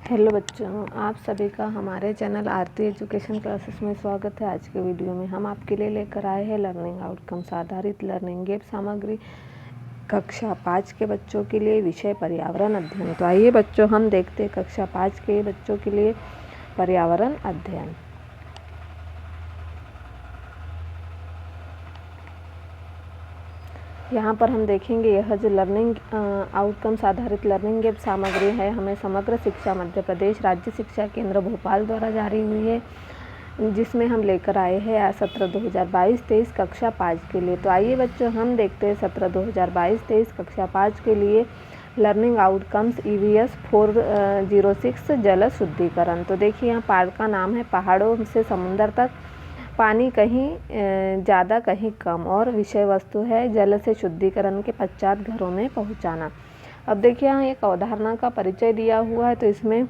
Hello बच्चों, आप सभी का हमारे चैनल आरती एजुकेशन क्लासेस में स्वागत है। आज के वीडियो में हम आपके लिए लेकर आए हैं लर्निंग आउटकम्स आधारित लर्निंग गेम सामग्री कक्षा 5 के बच्चों के लिए विषय पर्यावरण अध्ययन। तो आइए बच्चों, हम देखते हैं कक्षा 5 के बच्चों के लिए पर्यावरण अध्ययन। यहाँ पर हम देखेंगे यह जो लर्निंग आउटकम्स आधारित लर्निंग गेम सामग्री है, हमें समग्र शिक्षा मध्य प्रदेश राज्य शिक्षा केंद्र भोपाल द्वारा जारी हुई है, जिसमें हम लेकर आए हैं सत्र 2022-23 कक्षा 5 के लिए। तो आइए बच्चों, हम देखते हैं सत्र 2022-23 कक्षा 5 के लिए लर्निंग आउटकम्स EVS 406 जल शुद्धिकरण। तो देखिए, यहाँ पाठ का नाम है पहाड़ों से समुद्र तक, पानी कहीं ज़्यादा कहीं कम, और विषय वस्तु है जल से शुद्धिकरण के पश्चात घरों में पहुंचाना। अब देखिए, यहाँ एक अवधारणा का परिचय दिया हुआ है। तो इसमें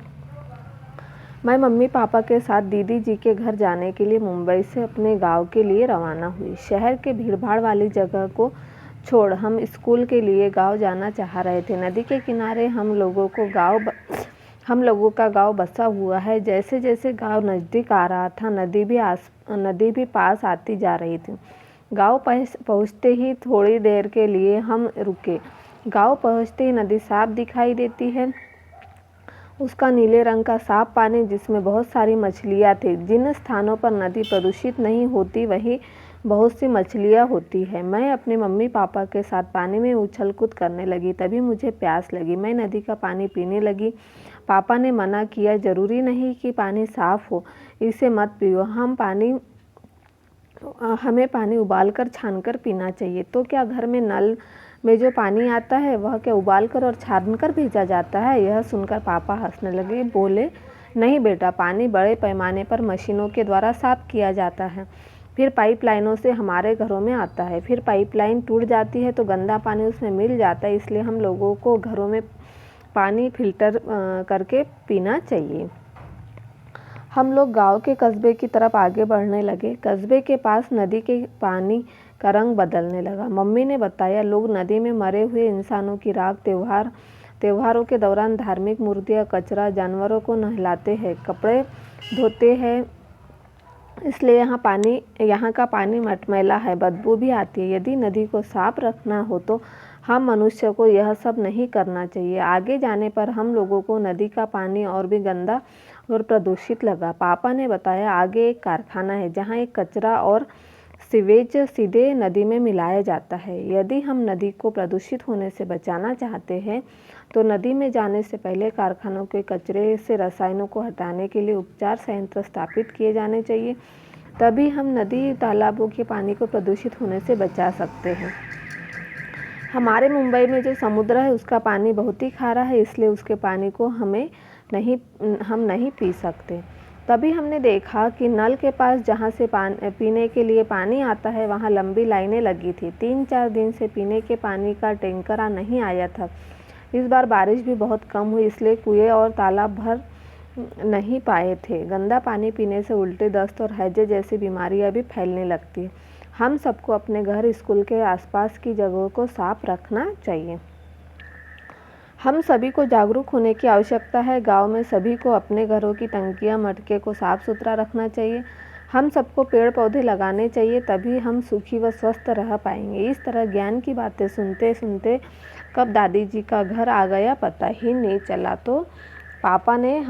मैं मम्मी पापा के साथ दीदी जी के घर जाने के लिए मुंबई से अपने गांव के लिए रवाना हुई। शहर के भीड़भाड़ वाली जगह को छोड़ हम स्कूल के लिए गांव जाना चाह रहे थे। नदी के किनारे हम लोगों का गांव बसा हुआ है। जैसे जैसे गांव नज़दीक आ रहा था, नदी भी पास आती जा रही थी। गांव पहुंचते ही थोड़ी देर के लिए हम रुके। गांव पहुंचते ही नदी साफ दिखाई देती है। उसका नीले रंग का साफ पानी, जिसमें बहुत सारी मछलियाँ थी। जिन स्थानों पर नदी प्रदूषित नहीं होती वहीं बहुत सी मछलियाँ होती है। मैं अपने मम्मी पापा के साथ पानी में उछल कूद करने लगी। तभी मुझे प्यास लगी। मैं नदी का पानी पीने लगी। पापा ने मना किया, जरूरी नहीं कि पानी साफ हो, इसे मत पियो। हमें पानी उबालकर छानकर पीना चाहिए। तो क्या घर में नल में जो पानी आता है वह क्या उबालकर और छानकर भेजा जाता है? यह सुनकर पापा हंसने लगे। बोले, नहीं बेटा, पानी बड़े पैमाने पर मशीनों के द्वारा साफ किया जाता है, फिर पाइपलाइनों से हमारे घरों में आता है। फिर पाइपलाइन टूट जाती है तो गंदा पानी उसमें मिल जाता है। इसलिए हम लोगों को घरों में पानी फिल्टर करके पीना चाहिए। हम लोग गांव के कस्बे की तरफ आगे बढ़ने लगे। कस्बे के पास नदी के पानी का रंग बदलने लगा। मम्मी ने बताया, लोग नदी में मरे हुए इंसानों की राख, त्योहारों के दौरान धार्मिक मूर्तियाँ, कचरा, जानवरों को नहलाते हैं, कपड़े धोते हैं, इसलिए यहाँ का पानी मटमैला है, बदबू भी आती है। यदि नदी को साफ रखना हो तो हम मनुष्य को यह सब नहीं करना चाहिए। आगे जाने पर हम लोगों को नदी का पानी और भी गंदा और प्रदूषित लगा। पापा ने बताया, आगे एक कारखाना है जहाँ एक कचरा और सीवेज सीधे नदी में मिलाया जाता है। यदि हम नदी को प्रदूषित होने से बचाना चाहते हैं तो नदी में जाने से पहले कारखानों के कचरे से रसायनों को हटाने के लिए उपचार संयंत्र स्थापित किए जाने चाहिए। तभी हम नदी तालाबों के पानी को प्रदूषित होने से बचा सकते हैं। हमारे मुंबई में जो समुद्र है उसका पानी बहुत ही खारा है, इसलिए उसके पानी को हम नहीं पी सकते। तभी हमने देखा कि नल के पास जहाँ से पीने के लिए पानी आता है वहाँ लंबी लाइनें लगी थी। 3-4 दिन से पीने के पानी का टैंकर नहीं आया था। इस बार बारिश भी बहुत कम हुई, इसलिए कुएं और तालाब भर नहीं पाए थे। गंदा पानी पीने से उल्टी, दस्त और हैजे जैसी बीमारियां भी फैलने लगती हैं। हम सबको अपने घर, स्कूल के आसपास की जगहों को साफ रखना चाहिए। हम सभी को जागरूक होने की आवश्यकता है। गांव में सभी को अपने घरों की टंकियां, मटके को साफ सुथरा रखना चाहिए। हम सबको पेड़ पौधे लगाने चाहिए, तभी हम सुखी व स्वस्थ रह पाएंगे। इस तरह ज्ञान की बातें सुनते सुनते कब दादी जी का घर आ गया पता ही नहीं चला। तो पापा ने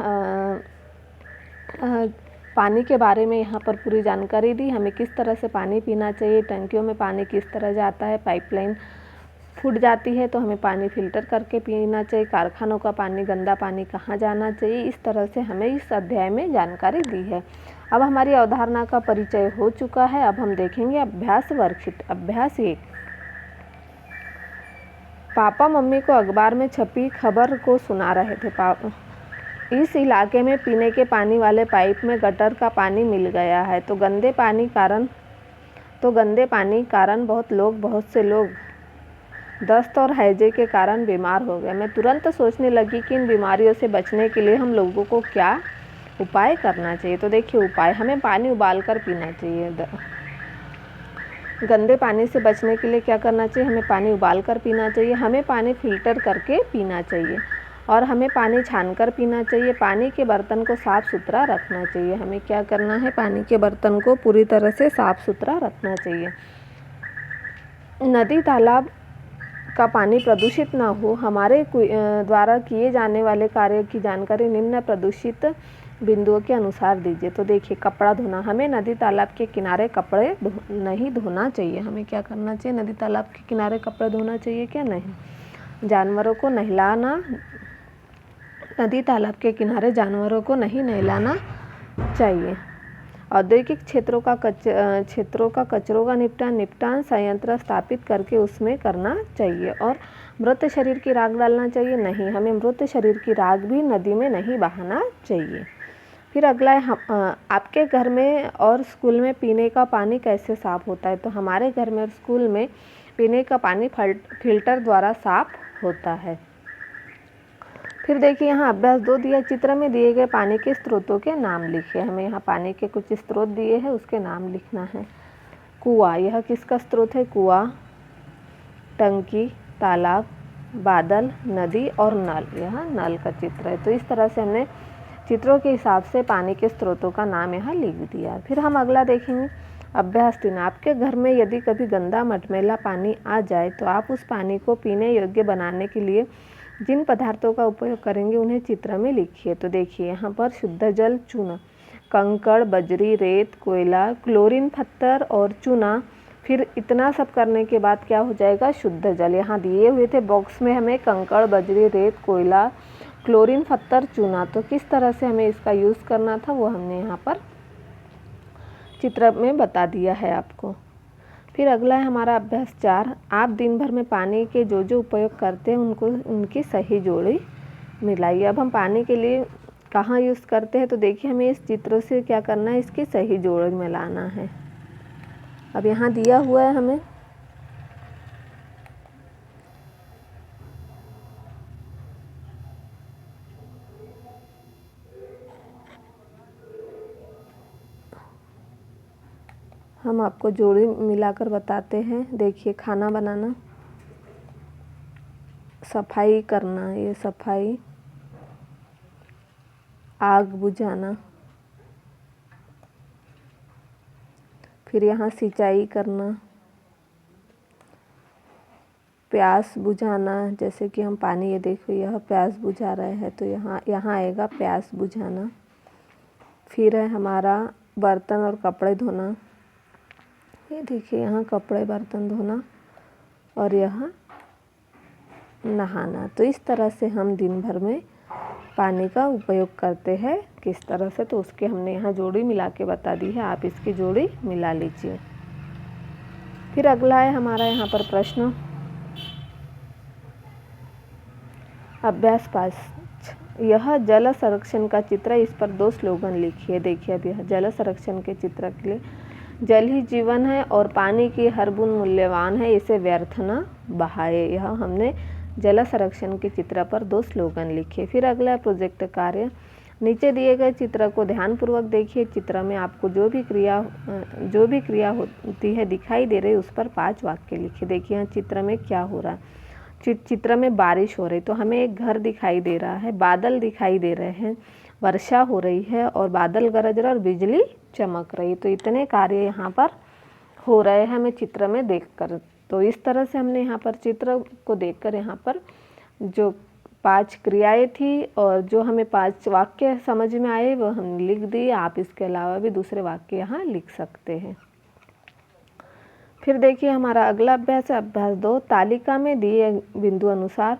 पानी के बारे में यहाँ पर पूरी जानकारी दी। हमें किस तरह से पानी पीना चाहिए, टंकियों में पानी किस तरह जाता है, पाइपलाइन फूट जाती है तो हमें पानी फिल्टर करके पीना चाहिए, कारखानों का पानी, गंदा पानी कहाँ जाना चाहिए। इस तरह से हमें इस अध्याय में जानकारी दी है। अब हमारी अवधारणा का परिचय हो चुका है। अब हम देखेंगे अभ्यास वर्कशीट। अभ्यास 1। पापा मम्मी को अखबार में छपी खबर को सुना रहे थे। इस इलाके में पीने के पानी वाले पाइप में गटर का पानी मिल गया है, तो गंदे पानी कारण बहुत से लोग दस्त और हैजे के कारण बीमार हो गए। मैं तुरंत सोचने लगी कि इन बीमारियों से बचने के लिए हम लोगों को क्या उपाय करना चाहिए। तो देखिए उपाय, हमें पानी उबालकर पीना चाहिए। गंदे पानी से बचने के लिए क्या करना चाहिए? हमें पानी उबालकर पीना चाहिए। हमें पानी फिल्टर करके पीना चाहिए। और हमें पानी छानकर पीना चाहिए। पानी के बर्तन को साफ़ सुथरा रखना चाहिए। हमें क्या करना है, पानी के बर्तन को पूरी तरह से साफ़ सुथरा रखना चाहिए। नदी तालाब का पानी प्रदूषित ना हो, हमारे द्वारा किए जाने वाले कार्य की जानकारी निम्न प्रदूषित बिंदुओं के अनुसार दीजिए। तो देखिए, कपड़ा धोना, हमें नदी तालाब के किनारे कपड़े नहीं धोना चाहिए। हमें क्या करना चाहिए, नदी तालाब के किनारे कपड़े धोना चाहिए क्या? नहीं। जानवरों को नहलाना, नदी तालाब के किनारे जानवरों को नहीं नहलाना चाहिए। औद्योगिक क्षेत्रों का कचरों का निपटान संयंत्र स्थापित करके उसमें करना चाहिए। और मृत शरीर की राख डालना चाहिए? नहीं, हमें मृत शरीर की राख भी नदी में नहीं बहाना चाहिए। फिर अगला है, आपके घर में और स्कूल में पीने का पानी कैसे साफ़ होता है? तो हमारे घर में और स्कूल में पीने का पानी फिल्टर द्वारा साफ़ होता है। फिर देखिए, यहाँ अभ्यास 2 दिया, चित्र में दिए गए पानी के स्रोतों के नाम लिखिए। हमें यहाँ पानी के कुछ स्रोत दिए हैं, उसके नाम लिखना है। कुआं, यह किसका स्रोत है? कुआं, टंकी, तालाब, बादल, नदी और नल, यह नल का चित्र है। तो इस तरह से हमने चित्रों के हिसाब से पानी के स्रोतों का नाम यहाँ लिख दिया। फिर हम अगला देखेंगे, अभ्यास 3, आपके घर में यदि कभी गंदा मटमैला पानी आ जाए तो आप उस पानी को पीने योग्य बनाने के लिए जिन पदार्थों का उपयोग करेंगे उन्हें चित्र में लिखिए। तो देखिए, यहाँ पर शुद्ध जल, चूना, कंकड़, बजरी, रेत, कोयला, क्लोरीन पत्थर और चूना। फिर इतना सब करने के बाद क्या हो जाएगा? शुद्ध जल। यहाँ दिए हुए थे बॉक्स में हमें कंकड़, बजरी, रेत, कोयला, क्लोरीन पत्थर, चूना। तो किस तरह से हमें इसका यूज़ करना था वो हमने यहाँ पर चित्र में बता दिया है आपको। फिर अगला है हमारा अभ्यास 4, आप दिन भर में पानी के जो उपयोग करते हैं उनकी सही जोड़ी मिलाइए। अब हम पानी के लिए कहाँ यूज़ करते हैं? तो देखिए, हमें इस चित्र से क्या करना है, इसकी सही जोड़ी मिलाना है। अब यहाँ दिया हुआ है हमें, हम आपको जोड़ी मिलाकर बताते हैं। देखिए, खाना बनाना, सफाई करना, ये सफाई, आग बुझाना, फिर यहाँ सिंचाई करना, प्यास बुझाना, जैसे कि हम पानी, ये देखो यह प्यास बुझा रहे हैं तो यहाँ आएगा प्यास बुझाना। फिर है हमारा बर्तन और कपड़े धोना, ये देखिए यहाँ कपड़े बर्तन धोना, और यहाँ नहाना। तो इस तरह से हम दिन भर में पानी का उपयोग करते हैं। किस तरह से, तो उसके हमने यहाँ जोड़ी मिला के बता दी है, आप इसकी जोड़ी मिला लीजिए। फिर अगला है हमारा यहाँ पर प्रश्न, अभ्यास 5, यह जल संरक्षण का चित्र, इस पर 2 स्लोगन लिखिए। देखिए, अब यह जल संरक्षण के चित्र के लिए, जल ही जीवन है और पानी की हर बूंद मूल्यवान है, इसे व्यर्थ न बहाए। यह हमने जल संरक्षण के चित्र पर 2 स्लोगन लिखे। फिर अगला प्रोजेक्ट कार्य, नीचे दिए गए चित्र को ध्यानपूर्वक देखिए। चित्र में आपको जो भी क्रिया होती है दिखाई दे रही है, उस पर 5 वाक्य लिखिए। देखिए यहाँ चित्र में क्या हो रहा है, चित्र में बारिश हो रही, तो हमें एक घर दिखाई दे रहा है, बादल दिखाई दे रहे हैं, वर्षा हो रही है और बादल गरज रहा और बिजली चमक रही। तो इतने कार्य यहाँ पर हो रहे हैं हमें चित्र में देखकर। तो इस तरह से हमने यहाँ पर चित्र को देखकर यहाँ पर जो 5 क्रियाएं थी और जो हमें 5 वाक्य समझ में आए वो हम लिख दिए। आप इसके अलावा भी दूसरे वाक्य यहाँ लिख सकते हैं। फिर देखिए हमारा अगला अभ्यास है अभ्यास 2, तालिका में दिए बिंदु अनुसार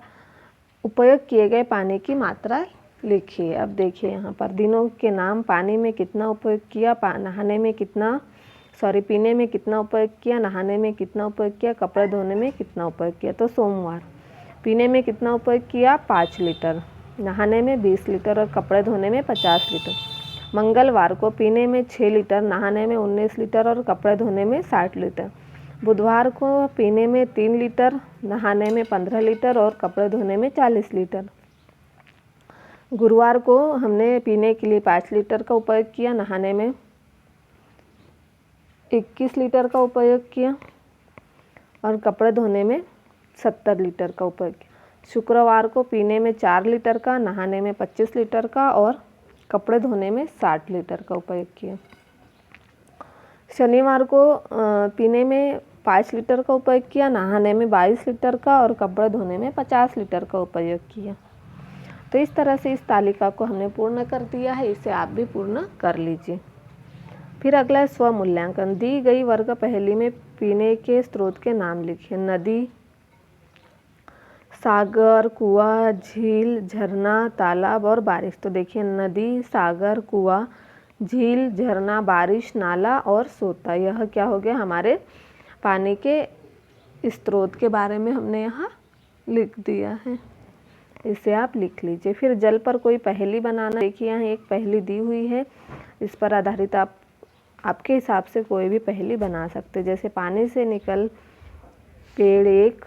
उपयोग किए गए पानी की मात्रा लिखिए। अब देखिए यहाँ पर दिनों के नाम, पानी में कितना उपयोग किया, नहाने में कितना, पीने में कितना उपयोग किया, नहाने में कितना उपयोग किया, कपड़े धोने में कितना उपयोग किया। तो सोमवार पीने में कितना उपयोग किया, 5 लीटर, नहाने में 20 लीटर और कपड़े धोने में 50 लीटर। मंगलवार को पीने में 6 लीटर, नहाने में 19 लीटर और कपड़े धोने में 60 लीटर। बुधवार को पीने में 3 लीटर, नहाने में 15 लीटर और कपड़े धोने में 40 लीटर। गुरुवार को हमने पीने के लिए 5 लीटर का उपयोग किया, नहाने में 21 लीटर का उपयोग किया और कपड़े धोने में 70 लीटर का उपयोग किया। शुक्रवार को पीने में 4 लीटर का, नहाने में 25 लीटर का और कपड़े धोने में 60 लीटर का उपयोग किया। शनिवार को पीने में 5 लीटर का उपयोग किया, नहाने में 22 लीटर का और कपड़े धोने में 50 लीटर का उपयोग किया। तो इस तरह से इस तालिका को हमने पूर्ण कर दिया है, इसे आप भी पूर्ण कर लीजिए। फिर अगला है स्वमूल्यांकन। दी गई वर्ग पहेली में पीने के स्रोत के नाम लिखिए। नदी, सागर, कुआं, झील, झरना, तालाब और बारिश। तो देखिए नदी, सागर, कुआं, झील, झरना, बारिश, नाला और सोता, यह क्या हो गया हमारे पानी के स्रोत के बारे में हमने यहाँ लिख दिया है, इसे आप लिख लीजिए। फिर जल पर कोई पहेली बनाना। देखिए यहाँ एक पहेली दी हुई है, इस पर आधारित आप आपके हिसाब से कोई भी पहेली बना सकते। जैसे पानी से निकल पेड़ एक,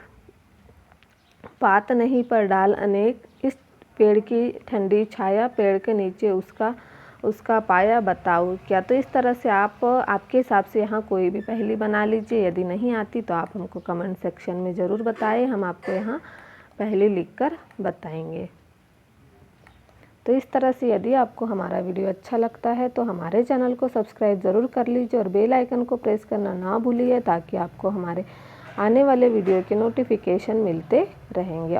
पात नहीं पर डाल अनेक, इस पेड़ की ठंडी छाया, पेड़ के नीचे उसका पाया, बताओ क्या। तो इस तरह से आप आपके हिसाब से यहाँ कोई भी पहेली बना लीजिए। यदि नहीं आती तो आप हमको कमेंट सेक्शन में ज़रूर बताएं, हम आपको यहाँ पहेली लिखकर बताएंगे। तो इस तरह से यदि आपको हमारा वीडियो अच्छा लगता है तो हमारे चैनल को सब्सक्राइब ज़रूर कर लीजिए और बेल आइकन को प्रेस करना ना भूलिए, ताकि आपको हमारे आने वाले वीडियो के नोटिफिकेशन मिलते रहेंगे।